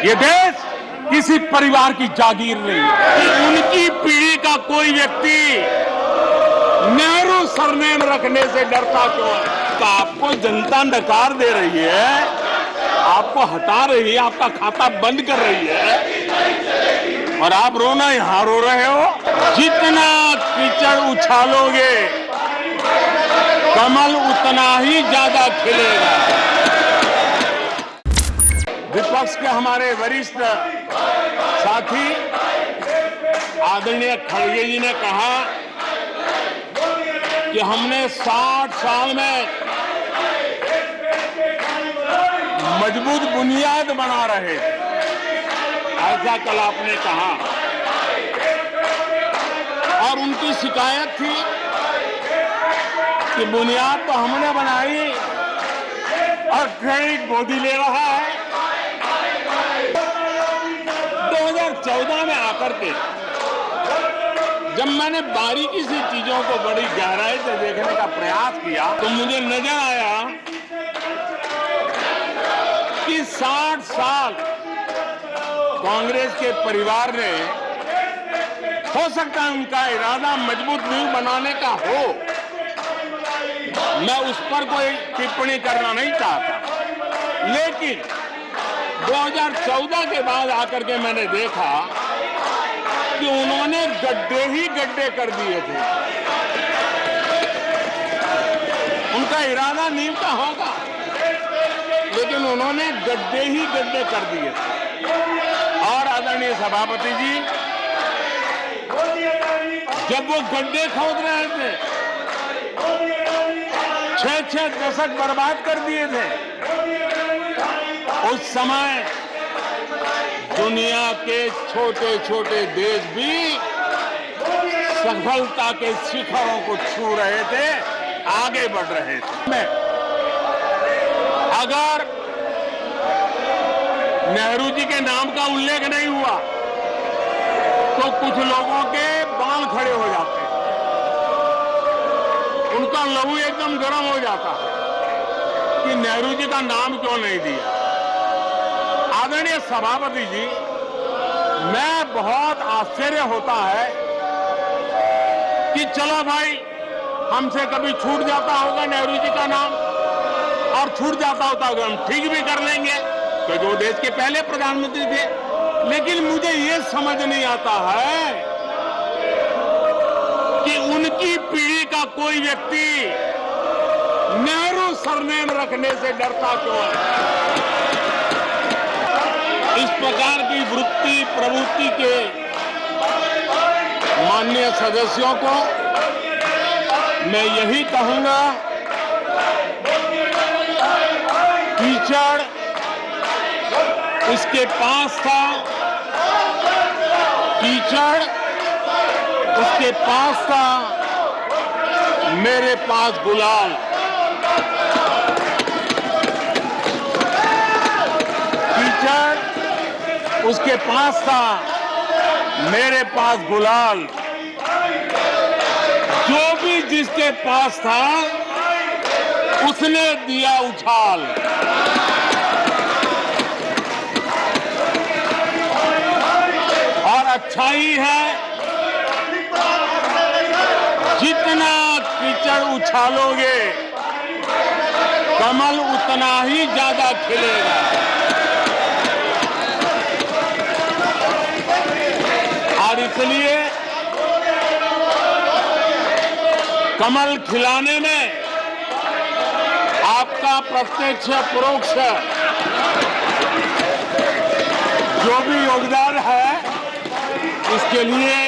ये देश किसी परिवार की जागीर नहीं है कि उनकी पीढ़ी का कोई व्यक्ति नेहरू सरनेम रखने से डरता क्यों है। तो आपको जनता नकार दे रही है, आपको हटा रही है, आपका खाता बंद कर रही है और आप रोना यहां रो रहे हो। जितना कीचड़ उछालोगे कमल उतना ही ज्यादा खिलेगा। विपक्ष के हमारे वरिष्ठ साथी आदरणीय खड़गे जी ने कहा कि हमने 60 साल में मजबूत बुनियाद बना रहे, ऐसा कल आपने कहा। और उनकी शिकायत थी कि बुनियाद तो हमने बनाई और क्रेडिट मोदी ले रहा है। 2014 में आकर के जब मैंने बारीकी से चीजों को बड़ी गहराई से देखने का प्रयास किया तो मुझे नजर आया कि 60 साल कांग्रेस के परिवार ने, हो सकता है उनका इरादा मजबूत नींव बनाने का हो, मैं उस पर कोई टिप्पणी करना नहीं चाहता, लेकिन 2014 के बाद आकर के मैंने देखा कि उन्होंने गड्ढे ही गड्ढे कर दिए थे। उनका इरादा नींव का होगा, लेकिन उन्होंने गड्ढे ही गड्ढे कर दिए थे। और आदरणीय सभापति जी, जब वो गड्ढे खोद रहे थे, 6 दशक बर्बाद कर दिए थे, उस समय दुनिया के छोटे छोटे देश भी सफलता के शिखरों को छू रहे थे, आगे बढ़ रहे थे। अगर नेहरू जी के नाम का उल्लेख नहीं हुआ तो कुछ लोगों के बाल खड़े हो जाते, उनका लहू एकदम गर्म हो जाता कि नेहरू जी का नाम क्यों नहीं दिया। आदरणीय सभापति जी, मैं बहुत आश्चर्य होता है कि चलो भाई, हमसे कभी छूट जाता होगा नेहरू जी का नाम, और छूट जाता होता होगा हम ठीक भी कर लेंगे क्योंकि वो देश के पहले प्रधानमंत्री थे। लेकिन मुझे ये समझ नहीं आता है कि उनकी पीढ़ी का कोई व्यक्ति नेहरू सरनेम रखने से डरता क्यों है। इस प्रकार की वृत्ति प्रवृत्ति के माननीय सदस्यों को मैं यही कहूंगा, कीचड़ उसके पास था, कीचड़ उसके पास था, मेरे पास गुलाल। कीचड़ उसके पास था, मेरे पास गुलाल। जो भी जिसके पास था उसने दिया उछाल। और अच्छा ही है, जितना कीचड़ उछालोगे कमल उतना ही ज्यादा खिलेगा। और इसलिए कमल खिलाने में आपका प्रत्यक्ष परोक्ष जो भी योगदान है, इसके लिए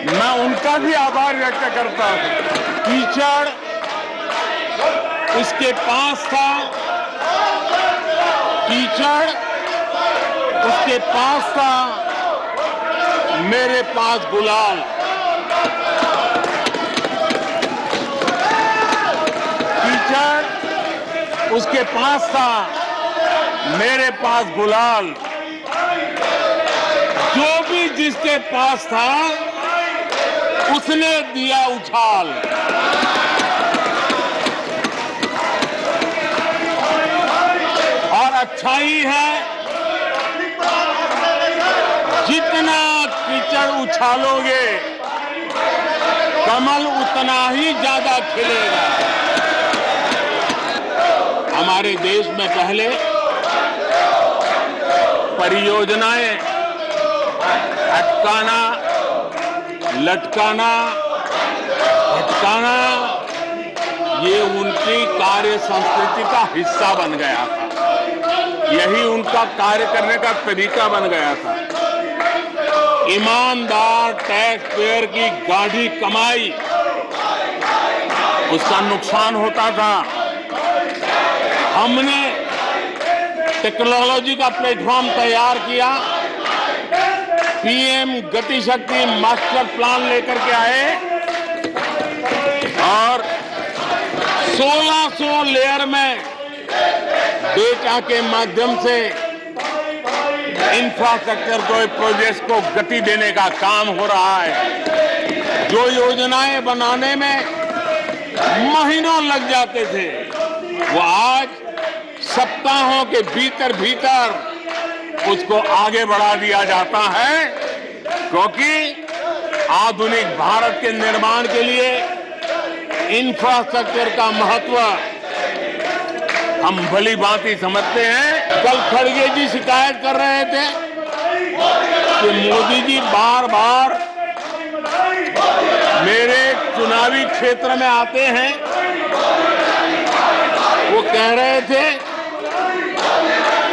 मैं उनका भी आभार व्यक्त करता हूं। कीचड़ उसके पास था, कीचड़ उसके पास था, मेरे पास गुलाल। कीचड़ उसके पास था, मेरे पास गुलाल। जो भी जिसके पास था उसने दिया उछाल। अच्छाई है, जितना कीचड़ उछालोगे कमल उतना ही ज्यादा खिलेगा। हमारे देश में पहले परियोजनाएं अटकाना, लटकाना, भटकाना, ये उनकी कार्य संस्कृति का हिस्सा बन गया था। यही उनका कार्य करने का तरीका बन गया था। ईमानदार टैक्स पेयर की गाढ़ी कमाई, उसका नुकसान होता था। हमने टेक्नोलॉजी का प्लेटफॉर्म तैयार किया, पीएम गति शक्ति मास्टर प्लान लेकर के आए और 1600 लेयर में डेटा के माध्यम से इंफ्रास्ट्रक्चर को, प्रोजेक्ट्स को गति देने का काम हो रहा है। जो योजनाएं बनाने में महीनों लग जाते थे, वो आज सप्ताहों के भीतर भीतर उसको आगे बढ़ा दिया जाता है, क्योंकि आधुनिक भारत के निर्माण के लिए इंफ्रास्ट्रक्चर का महत्व हम भली भांति समझते हैं। कल खड़गे जी शिकायत कर रहे थे कि मोदी जी बार बार मेरे चुनावी क्षेत्र में आते हैं। वो कह रहे थे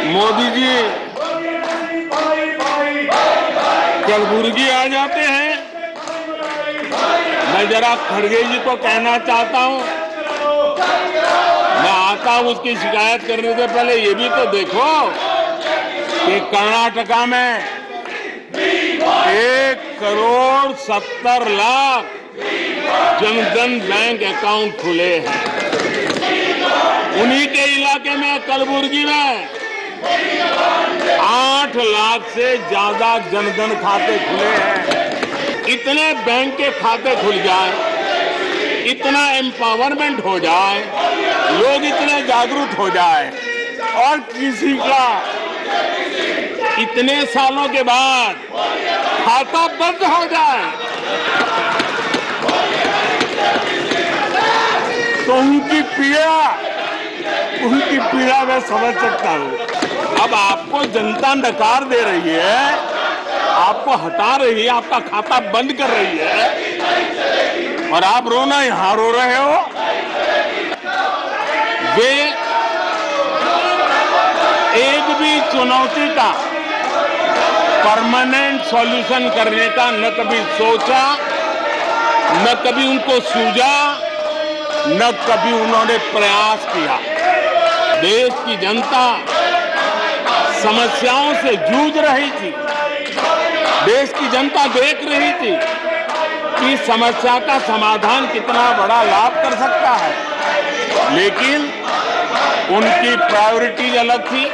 मोदी जी कलबुर्गी आ जाते हैं। मैं जरा खड़गे जी को कहना चाहता हूं, मैं आता हूं उसकी शिकायत करने से पहले ये भी तो देखो कि कर्नाटका में 1,70,00,000 जनधन बैंक अकाउंट खुले हैं। उन्हीं के इलाके में कलबुर्गी में 8 लाख से ज्यादा जनधन खाते खुले हैं। इतने बैंक के खाते खुल जाए, इतना एम्पावरमेंट हो जाए, लोग इतने जागरूक हो जाए और किसी का इतने सालों के बाद खाता बंद हो जाए तो उनकी पीड़ा मैं समझ सकता हूं। अब आपको जनता नकार दे रही है, आपको हटा रही है, आपका खाता बंद कर रही है और आप रोना यहां रो रहे हो। वे एक भी चुनौती का परमानेंट सॉल्यूशन करने का न कभी सोचा, न कभी उनको सूझा, न कभी उन्होंने प्रयास किया। देश की जनता समस्याओं से जूझ रही थी। देश की जनता देख रही थी कि समस्या का समाधान कितना बड़ा लाभ कर सकता है, लेकिन उनकी प्रायोरिटीज अलग थी,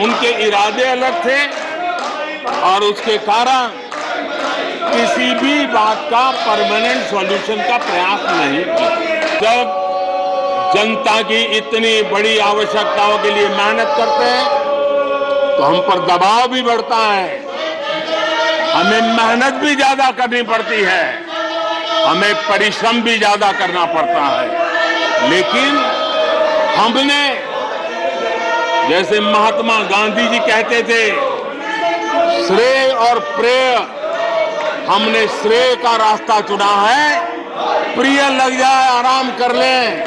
उनके इरादे अलग थे और उसके कारण किसी भी बात का परमानेंट सॉल्यूशन का प्रयास नहीं किया। जब जनता की इतनी बड़ी आवश्यकताओं के लिए मेहनत करते हैं तो हम पर दबाव भी बढ़ता है, हमें मेहनत भी ज्यादा करनी पड़ती है, हमें परिश्रम भी ज्यादा करना पड़ता है। लेकिन हमने, जैसे महात्मा गांधी जी कहते थे, श्रेय और प्रेय, हमने श्रेय का रास्ता चुना है। प्रिय लग जाए आराम कर लें,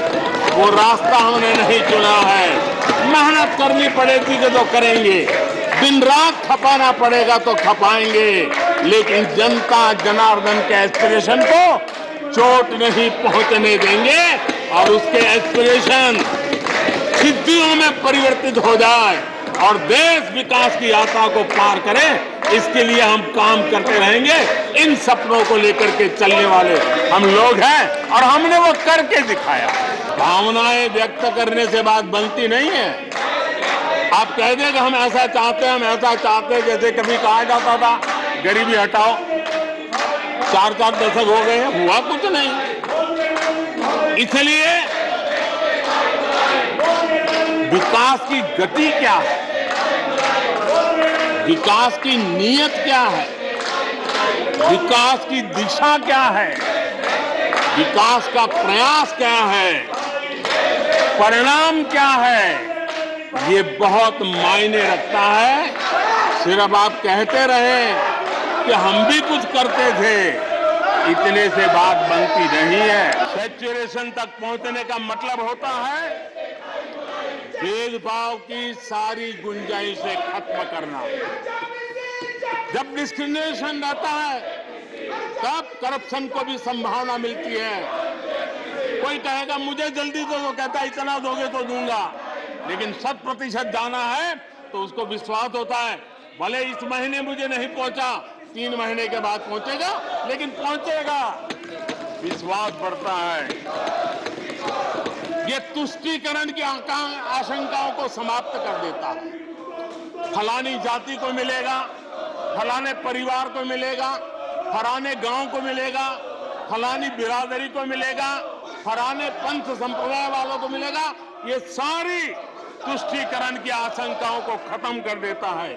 वो रास्ता हमने नहीं चुना है। मेहनत करनी पड़ेगी तो करेंगे, दिन रात खपाना पड़ेगा तो खपाएंगे, लेकिन जनता जनार्दन के एस्पिरेशन को चोट नहीं पहुंचने देंगे और उसके एस्पिरेशन सिद्धियों में परिवर्तित हो जाए और देश विकास की यात्रा को पार करे, इसके लिए हम काम करते रहेंगे। इन सपनों को लेकर के चलने वाले हम लोग हैं और हमने वो करके दिखाया। भावनाएं व्यक्त करने से बात बनती नहीं है। आप कह दें कि हम ऐसा चाहते हैं, हम ऐसा चाहते हैं, जैसे कभी कहा जाता था गरीबी हटाओ, 4-4 दशक हो गए हैं, हुआ कुछ नहीं। इसलिए विकास की गति क्या है, विकास की नीयत क्या है, विकास की दिशा क्या है, विकास का प्रयास क्या है, परिणाम क्या है, ये बहुत मायने रखता है। सिर्फ आप कहते रहे कि हम भी कुछ करते थे, इतने से बात बनती नहीं है। सैचुरेशन तक पहुंचने का मतलब होता है भेदभाव की सारी गुंजाइशें खत्म करना। जब डिस्क्रिमिनेशन रहता है तब करप्शन को भी संभावना मिलती है। कोई कहेगा मुझे जल्दी दो, तो कहता है इतना दोगे तो दूंगा, लेकिन 100% जाना है तो उसको विश्वास होता है भले इस महीने मुझे नहीं पहुंचा, 3 महीने के बाद पहुंचेगा, लेकिन पहुंचेगा, विश्वास बढ़ता है। ये तुष्टीकरण की आशंकाओं को समाप्त कर देता है। फलानी जाति को मिलेगा, फलाने परिवार को मिलेगा, फलाने गांव को मिलेगा, फलानी बिरादरी को मिलेगा, फलाने पंथ संप्रदाय वालों को मिलेगा, ये सारी तुष्टीकरण की आशंकाओं को खत्म कर देता है।